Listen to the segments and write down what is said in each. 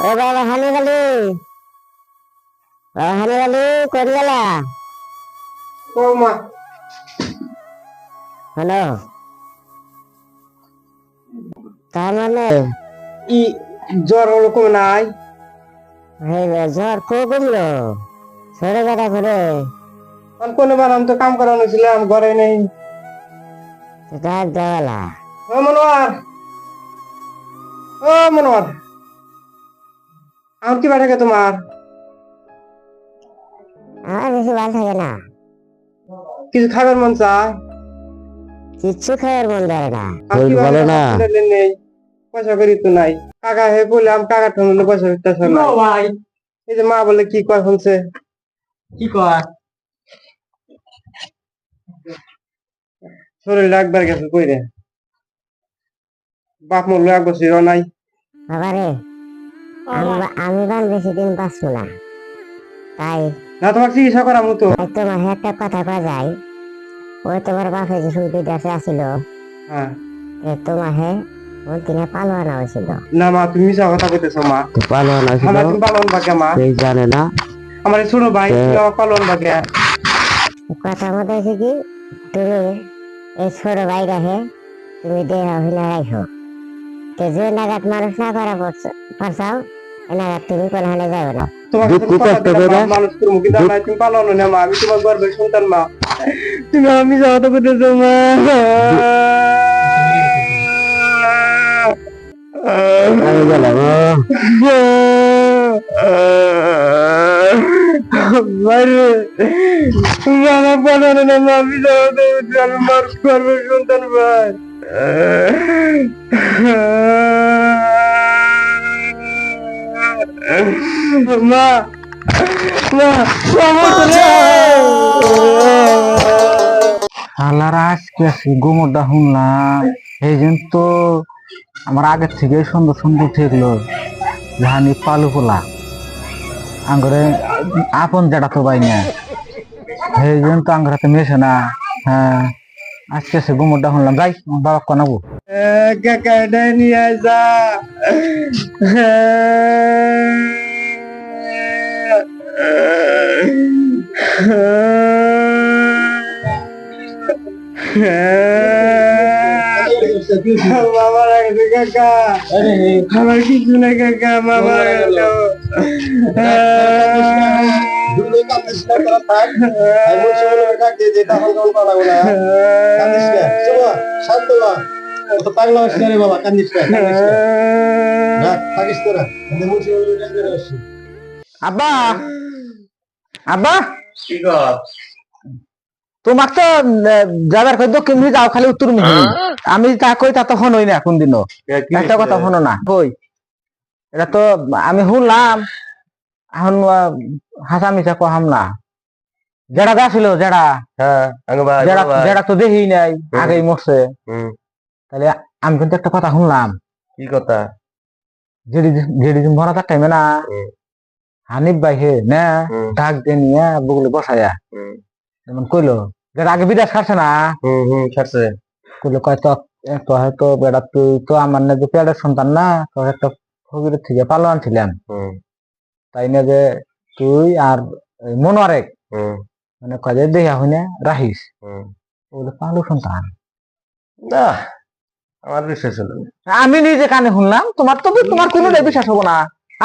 ও বাবা হানি গালি কই গেলা? ও মা হ্যালো, তার মানে ই জ্বর ওরকম নাই। জ্বর কো কমলো? সরে বেড়া করে কোনবার আমি তো কাম করানো ছিলাম ঘরে নেই। ডাক দেওয়ালা। ও মনোয়ার, ও মনোয়ার, আমার কি বাড়াকে তোমার আমার বেশি ভালো থাকে না, কিছু খাবার মন চায়? কিচ্ছু খাওয়ার মন ধরে না। আমি কি বলে না নেই, পয়সা করি তো নাই। কাকা হে বললাম, কাকা ঠান্ডা পয়সা টয়সা নাই ভাই। এই যে মা বলে কি কয় শুনছে, কি কয় শরীর একবার গেছে কই রে, বাপ মরলো এক বছর নাই। বাবা রে, আমি বান বেশি দিন বাঁচবো না, তাই না তোমার চিকিৎসা করার মতো। তোমার একটা কথা কয়া যায়, ওই তোমার বাপে যে শুনতে দেশে আসিল, হ্যাঁ তোমার হে ওই দিনে পালো আনা হয়েছিল। না মা, তুমি মিছা কথা কইতেছো মা। পালোয়ান আমার তুমি পালন বাকে মা, জানে না আমার এই ছোট ভাই আমার পালন বাকে। কথা মতো হয়েছে কি, তুমি এই ছোট ভাই রাখে তুমি দেহ অভিনয় রাখো, যে নাগাদ মানুষ না করা পারছাও এ নাগাদ তুমি কোন হালে যাবে না। তোমাকে মানুষ করবো কিন্তু তুমি পালন না মা, আমি তোমার গর্বের সন্তান মা। তুমি আমি মিছা কথা কইতেছো মা। আমি গেলাম বাইরে মানা পালানো না মা, আমি আমি মার গর্বের সন্তান ভাই। মা আল্লাহর আজকে গোমরটা শুনলাম, এই জন্য তো আমার আগের থেকে সুন্দর সুন্দর থাকলো জাহানি পালু পোলা আঙ্গরে আপন যেটা তো পাই না, এই জন্য তো আঙ্গরাতে মেশে না। হ্যাঁ, আজকে সে গোমরটা শুনলাম, যাই বাবা কনাবো কাকা নিয়ে যা। মামা রাখছে কাকা, আমার কিছু নাই কাকা, মামা রাখলো। আব্বা আব্বা কি কর? তোমার তো যাবার কই দক্ষিণ দিকে যাও, খালি উত্তর মিহি। আমি তা কই তা তো হনই না কোন দিনও, একটা কথা হনো না কই। এটা তো আমি শুনলাম, এখন হাসা মিশা কহাম না। যেটা গাছিল যেটা যেটা তো দেখি নাই, আগেই মরছে। তাহলে আমি কিন্তু একটা কথা শুনলাম। কি কথা? যেদিন মরা তার টাইমে না হানিফ ভাই হে না ডাক দিয়ে নিয়ে বগুলে বসায়া যেমন কইলো, যেটা আগে বিদেশ খাচ্ছে না, ছাড়ছে কইলো কয় তো হয়তো বেড়া তুই তো আমার না যে পেটের সন্তান না, তোর একটা ফকিরের থেকে পালো আনছিলাম, তাই না যে তুই আর মনোয়ারেক মানে কাজে দেখা হইনা রাখিস, ওগুলো পালো সন্তান না। আমার বিশ্বাস হলো না। আমি নিজে কানে শুনলাম, তোমার তো তোমার কোনো বিশ্বাস হবো না।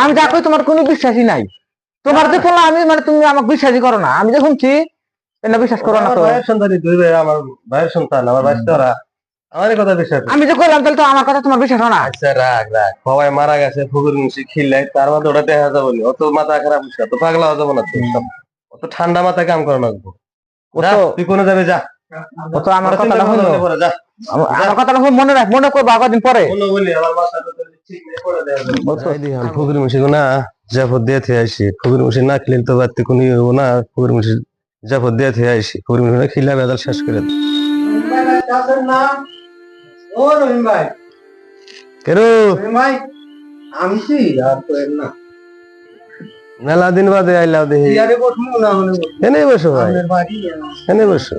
আমি যা কই তোমার কোনো বিশ্বাসই নাই। তোমার যে বললাম আমি মানে তুমি আমাকে বিশ্বাসই করো না। আমি যে শুনছি এটা বিশ্বাস করো না। তো ভাইয়ের সন্তানই তুই, আমার ভাইয়ের সন্তান, আমার ভাই তোরা, আমার কথা বিশ্বাস। আমি যে কইলাম তাহলে তো আমার কথা তোমার বিশ্বাস হয় না। আচ্ছা রাখ রাখ, সবাই মারা গেছে, ফুকুর মুসি খিল্লাই, তার মধ্যে ওটা দেখা যাবে না। অত মাথা খারাপ হচ্ছে, অত পাগলা হওয়া যাবে না। তুই অত ঠান্ডা মাথায় কাম করে রাখবো। তুই কোনে যাবে যা, ও তো আমার কথাটা হলো, যা আমার কথাটা মনে রাখ, মনে করবো কদিন পরে। ফুকুর মুসি না জাফর দিয়ে থেকে আসি, ফুকুর মুসি না খেলে তো বাড়তে কোনো হবো না। ফুকুর মুসি জাফর দিয়ে থেকে আসি, ফুকুর মুসি না খিল্লা বেদাল শেষ করে মেলা দিন বাদে আইলাও দেখি। এনে বসো ভাই, এনে বসো।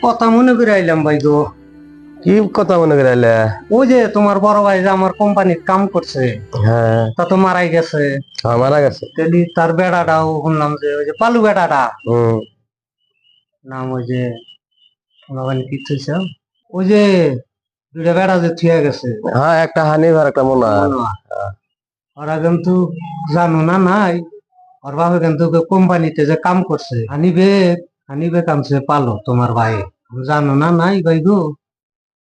কথা মনে করে আইলাম ভাই গো। কি কথা মনে করে আইলা? ওই যে তোমার বড় ভাই যে আমার কোম্পানির কাম করছে, হ্যাঁ, তা তো মারাই গেছে। মারা গেছে। তেলি তার বেড়াটাও শুনলাম যে ওই যে পালু বেড়াটা হম। নাম, ওই যে কোম্পানি কি থইছে, ওই যে দুইটা বেড়া যে থুয়ে গেছে হ্যাঁ, একটা হানিফ আর একটা মোনা। ওরা কিন্তু জানো না নাই, ওর বাবা কিন্তু কোম্পানিতে যে কাম করছে, হানিবে হানিবে কামছে পালো তোমার ভাই, জানো না নাই ভাই গো।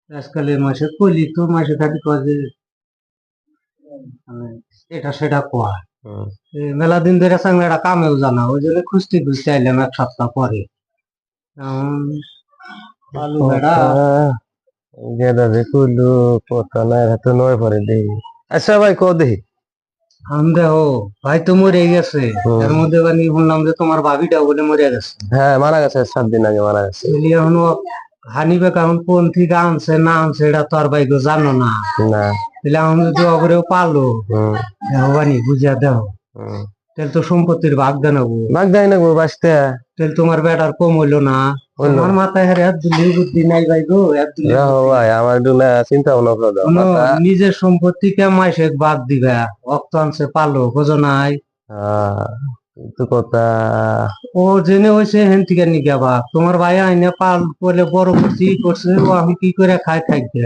আজকাল মাসে কইলি তো মাসে খালি কয় যে মানে এটা সেটা কোয়া। হুম। মেলা দিন ধরে চাংলাটা কামেও জানা, ওই জন্য খুঁজতে খুঁজতে আইলাম এক সপ্তাহ পরে। পালু বেড়া গেদা যে কইলো কথা না হাতে নয় পরে দেই। আচ্ছা ভাই কো দেহি। দেহ ভাই তো মরে গেছে, হুম। এর মধ্যে বানি শুনলাম যে তোমার ভাবিটাও বলে মরে গেছে। হ্যাঁ, মারা গেছে 7 দিন আগে মারা গেছে। এলি এখনো হানিবে কারণ কোন থেকে আনছে না আনছে এটা তো আর ভাই গো জানো না। না। তাহলে এখন যদি অগরেও পালো হুম। দেহ বানি বুঝিয়া দেহ, হুম। তাহলে তো সম্পত্তির ভাগ দেনাবো। ভাগ দেয় না গো বাঁচতে। তাহলে তোমার বেটার কম হইলো না। হইলো। তোমার মাথায় হারে এক দুলির বুদ্ধি নাই ভাই গো, এক দুলির রাহো বুদ্ধি। ভাই, আমার একটু না চিন্তা ভাবনা করে দাও। কোনো মাথা। নিজের সম্পত্তিকে মাসে বাদ দিবা, অক্ত আনছে পালো বোঝো নাই। কিন্তু কথা। ও জেনে হয়েছে হেন থেকে নিকে বা তোমার ভাই আইনে পাল বলে বড় করছি ই করছে, ও আমি কি করে খাই থাকবে,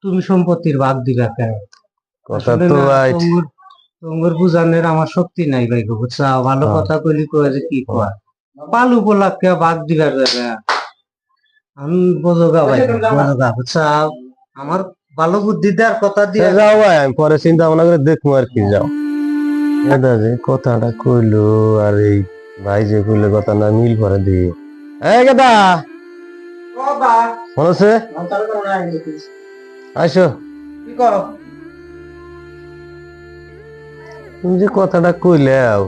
তুমি সম্পত্তির ভাগ দিবা কেন? কথা আসলে তো না, ভাই। তোমার বুঝানোর আমার শক্তি নাই ভাই গো, বুঝছা? ভালো হ্যাঁ। কথা কইলি কয়ে যে কি কয় পালু পোলাকে ভাগ দিবার জায়গা আমি বোঝোগা ভাই, বোঝোগা বুঝছা? আমার ভালো বুদ্ধি দেওয়ার কথা দিয়ে যাও ভাই, আমি পরে চিন্তা ভাবনা করে দেখবো আর কি। যাও। গেদা যে কথাটা কইলো আর এই ভাই যে কইলো কথা না মিল পরে দিই। এই গেদা মনে আছে? আসো। কি করো? তুমি যে কথাটা কইলাও,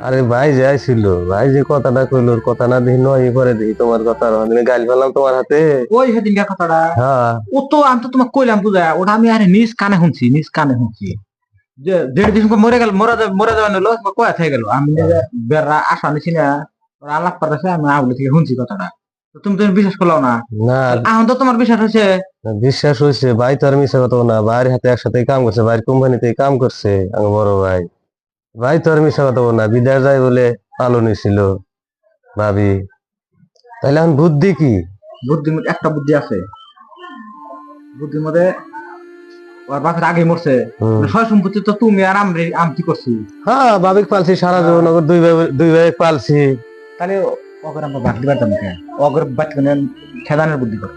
আরে ভাই যে আইছিল, ভাই যে কথাটা কইলো ওর কথা না দেখি নয় পরে দেখি তোমার কথা আমি গাইল ফেললাম তোমার হাতে। ওই সেদিনকার কথাটা হ্যাঁ। ও তো আমি তো তোমাকে কইলাম বুঝা, ওটা আমি আরে নিজ কানে শুনছি, নিজ কানে শুনছি যে 1.5 দিন পর মরে গেল, মরে যাওয়ার হলো কয়া থেকে গেল। আমি বেড়া আশা নিছি না, ওরা আলাপ করতেছে, আমি আগুলি থেকে শুনছি কথাটা। তো তুমি তো বিশ্বাস করলো না, না, এখন তো তোমার বিশ্বাস হয়েছে। বিশ্বাস হয়েছে। ভাই তো আর মিশা কথা না, ভাইয়ের হাতে একসাথে কাম করছে, ভাইয়ের কোম্পানিতে কাম করছে আমার বড় ভাই। ভাই তো আর মিশা কথা না, বিদেশ যায় বলে পালনই ছিল ভাবি। তাইলে এখন বুদ্ধি কি? বুদ্ধির মধ্যে একটা বুদ্ধি আছে, বুদ্ধির মধ্যে ওর বাপের আগে মরছে, সয় সম্পত্তি তো তুমি আর আমি কি করছি। হ্যাঁ, ভাবিক পালছি সারা জীবন, ওর দুই ভাই পালছি। তাহলে অগর আমরা বাদ দিবার দাম কেন, অগর বাদ খেদানের বুদ্ধি কর।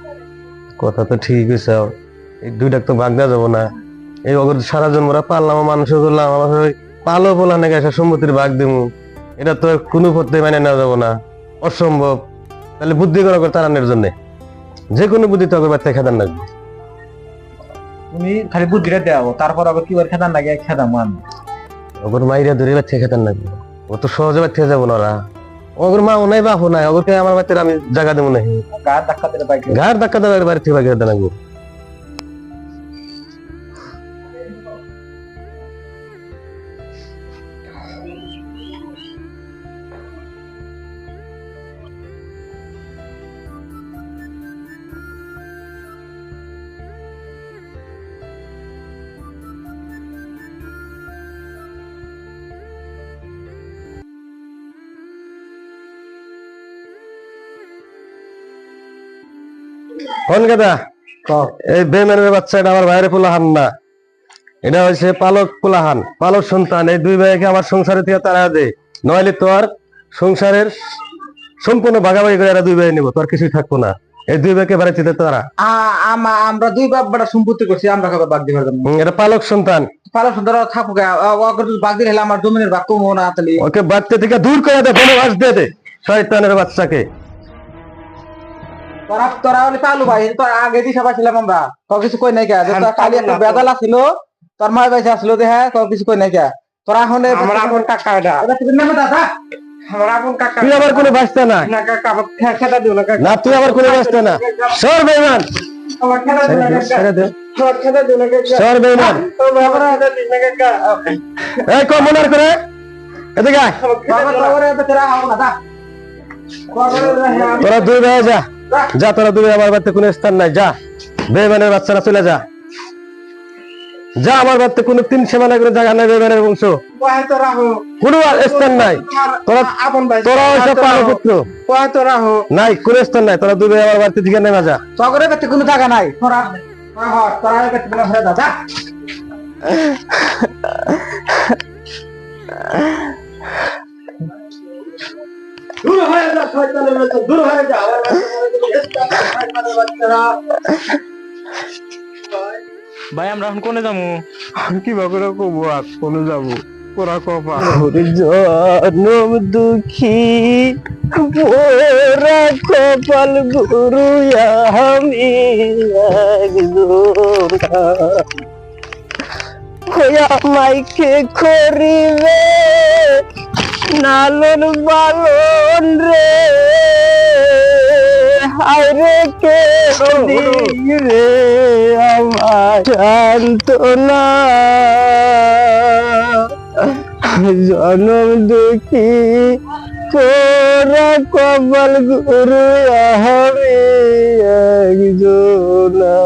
কথা তো ঠিক হয়েছে, এই দুইটা তো ভাগ দেওয়া যাবো না। এই অগর সারা জন্মরা পাললাম, মানুষ করলাম, আমার পালো পোলা নাকি একটা সম্পত্তির ভাগ দিমু, এটা তো কোনো পথে মানে নেওয়া যাবো না, অসম্ভব। তাহলে বুদ্ধি করা করে তাড়ানোর জন্য যে কোনো বুদ্ধি তো অগর বাচ্চা খেদান লাগবে। তুমি খালি বুদ্ধিটা দাও, তারপর আবার কি ওর খেদান লাগে খেদাম আমি। অগর মাইরা ধরে বাচ্চা খেতান লাগবে, ও তো সহজে বাচ্চা যাবো না। ওরা অগর মাও নাই বাপও নাই, অগরকে আমার বাচ্চার আমি জায়গা দেবো না। গা ধাক্কা দিলে বাইক ঘাড় ধাক্কা দেওয়ার বাড়ি থেকে বাকি খেতে লাগবো। কোন কথা? এই বেমেনের বাচ্চাটা আমার বাইরে পোলাহান না, এটা হচ্ছে পালক পোলাহান, পালক সন্তান। এই দুই ভাইকে আমার সংসারে থেকে তারা দে, নইলে তোর সংসারের সম্পূর্ণ ভাগাভাগি করে এরা দুই ভাই নিবো, তোর কিছুই থাকবো না। এই দুই ভাইকে বাড়িতে দে তারা। আমরা দুই বাপ বেটা সম্পত্তি করছি, আমরা খাবার বাগ দিবার জন্য। এটা পালক সন্তান, পালা সুন্দর থাকুক, অগর যদি বাগ দিলে আমার জমিনের বাগ কমবো না। তাহলে ওকে বাচ্চা থেকে দূর করে দে, বনবাস দিয়ে দে শয়তানের বাচ্চাকে। তোরা হলে পালু ভাই, তোর আগে দিশা পাইছিলাম আমরা, তোর কিছু কই নাই কে, কালি একটা বেদাল ছিল, তোর মায়ের বাইসে আসলো যে, হ্যাঁ তোর কিছু কই নাই কে। তোরা এখন আমার আপন কাকা এটা, আমার আপন কাকা। তুই আবার কোনো বাঁচতে না, না কাকা আবার খেদা দিও না কাকা, না তুই আবার কোনো বাঁচতে না। সর বেঈমান, আমার খেদা দিও না কাকা, ছেড়ে দে, আমার খেদা দিও না কাকা, সর বেঈমান। আমার খেদা দিও না কাকা, এই কম মনার করে এদিকে আয়। আমার খেদা দিও না। তোরা তোরা দুই ভাই যা। যা তোরা দূরে, আমার বাড়িতে কোনো স্থান নাই, যা বেইমানের বাচ্চারা চলে যা, যা আমার বাড়িতে কোনো তিন সীমানা কোনো জায়গা নাই, বেইমানের বংশ হয়তো রাহো কোনো স্থান নাই, তোরা আপন ভাই তোরা হচ্ছে পালো পুত্র, হয়তো রাহো নাই কোনো স্থান নাই, তোরা দূরে আমার বাড়িতে থেকে নেমে যা। চগরের কাছে কোনো জায়গা নাই, তোরা তোরা এর কাছে ঘরে যা, যা। দূর হয়ে যা শয়তানের মতো, দূর হয়ে যা আমার শয়তানের বাচ্চারা। ভাই আমরা এখন কোনে যাবো? কি করে কবো আর কোন যাবো, তোরা কপা জনম দুঃখী পোরা কপাল গুরু আমি মাইকে করিবে নালন বালন রে, আরে কে দিবে আমার সান্ত্বনা, জনম দুঃখী পোরা কপাল গুরু আমি একজনা।